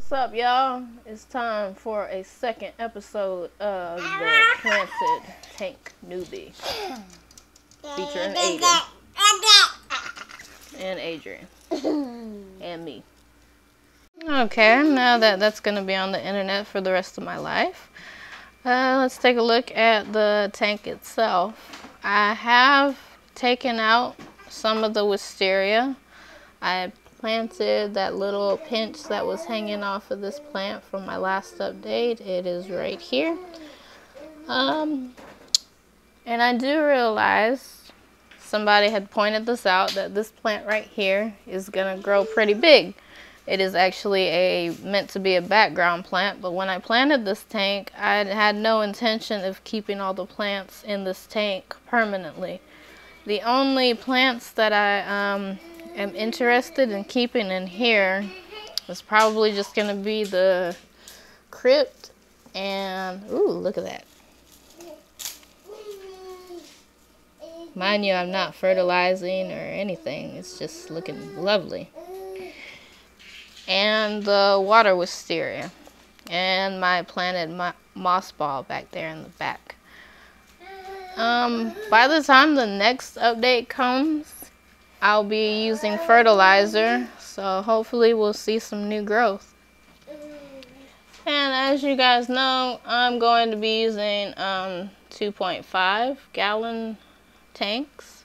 What's up, y'all? It's time for a second episode of the Planted Tank Newbie, featuring Aiden and Adrian and me. Okay, now that that's going to be on the internet for the rest of my life, let's take a look at the tank itself. I have taken out some of the wisteria. I planted that little pinch that was hanging off of this plant from my last update. It is right here. And I do realize somebody had pointed this out, that this plant right here is gonna grow pretty big. It is actually meant to be a background plant, but when I planted this tank, I had no intention of keeping all the plants in this tank permanently. The only plants that I am interested in keeping in here is probably just going to be the crypt and, ooh, look at that. Mind you, I'm not fertilizing or anything. It's just looking lovely. And the water wisteria. And my planted moss ball back there in the back. By the time the next update comes, I'll be using fertilizer, so hopefully we'll see some new growth. And as you guys know, I'm going to be using 2.5 gallon tanks.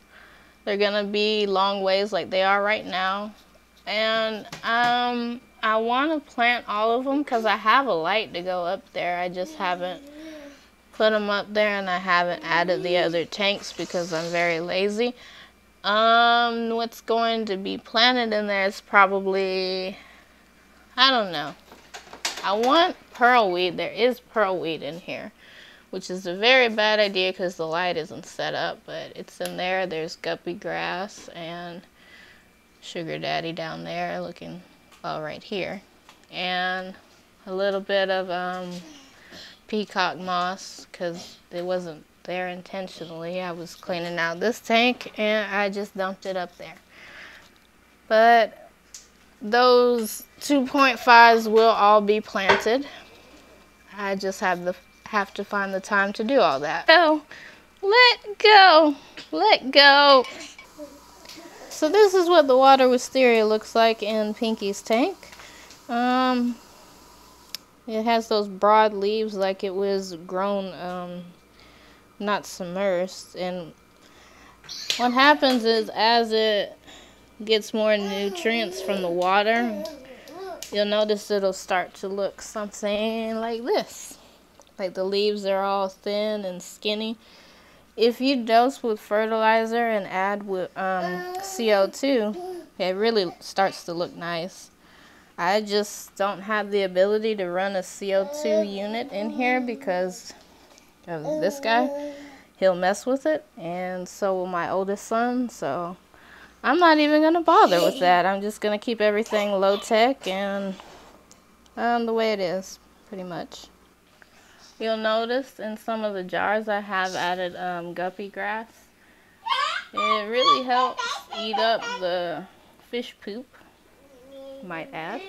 They're gonna be long ways like they are right now. And I want to plant all of them because I have a light to go up there. I just haven't put them up there, and I haven't added the other tanks because I'm very lazy. What's going to be planted in there is probably, I don't know. I want pearlweed. There is pearlweed in here, which is a very bad idea because the light isn't set up, but it's in there. There's guppy grass and sugar daddy down there looking, well, right here. And a little bit of peacock moss because it wasn't there intentionally. I was cleaning out this tank and I just dumped it up there. But those 2.5s will all be planted. I just have to find the time to do all that. So let go. So this is what the water wisteria looks like in Pinky's tank. It has those broad leaves like it was grown not submersed, and what happens is as it gets more nutrients from the water, you'll notice it'll start to look something like this. Like the leaves are all thin and skinny. If you dose with fertilizer and add with CO2, it really starts to look nice. I just don't have the ability to run a CO2 unit in here because of this guy. He'll mess with it, and so will my oldest son, so I'm not even going to bother with that. I'm just going to keep everything low tech and the way it is, pretty much. You'll notice in some of the jars I have added guppy grass. It really helps eat up the fish poop, might add.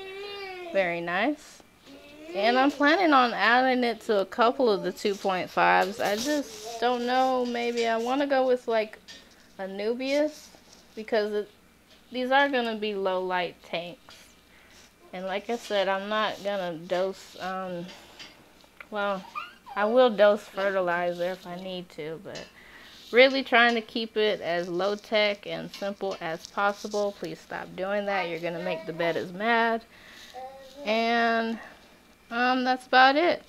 Very nice. And I'm planning on adding it to a couple of the 2.5s. I just don't know. Maybe I want to go with like a Newbie because these are going to be low light tanks. And like I said, I'm not going to dose, well, I will dose fertilizer if I need to, but really trying to keep it as low tech and simple as possible. Please stop doing that. You're going to make the bedders mad. And that's about it.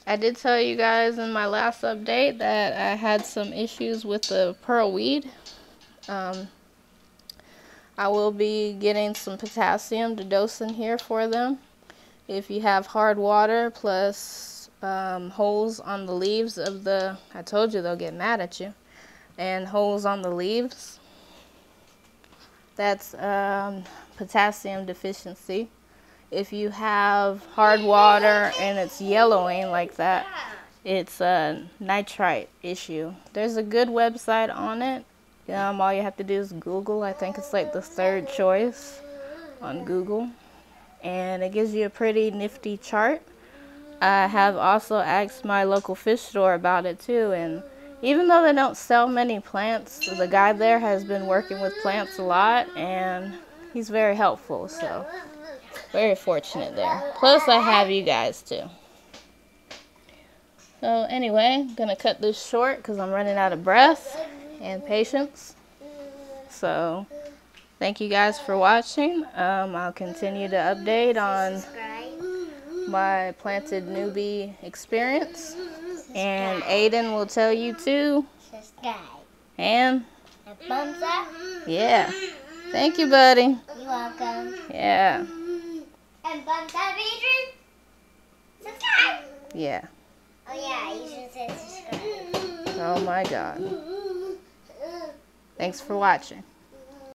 I did tell you guys in my last update that I had some issues with the pearlweed. I will be getting some potassium to dose in here for them. If you have hard water plus holes on the leaves of the, I told you they'll get mad at you, and holes on the leaves, that's potassium deficiency. If you have hard water and it's yellowing like that, it's a nitrite issue. There's a good website on it. All you have to do is Google. I think it's like the third choice on Google. and it gives you a pretty nifty chart. I have also asked my local fish store about it too, and even though they don't sell many plants, the guy there has been working with plants a lot, and he's very helpful, so very fortunate there. Plus I have you guys too. So anyway, I'm gonna cut this short because I'm running out of breath and patience. So thank you guys for watching. I'll continue to update on my planted newbie experience, and Aiden will tell you too. And thumbs up. Yeah. Thank you, buddy. You're welcome. Yeah. And thumbs up, Adrian. Subscribe. Yeah. Oh yeah, you should say subscribe. Oh my God. Thanks for watching.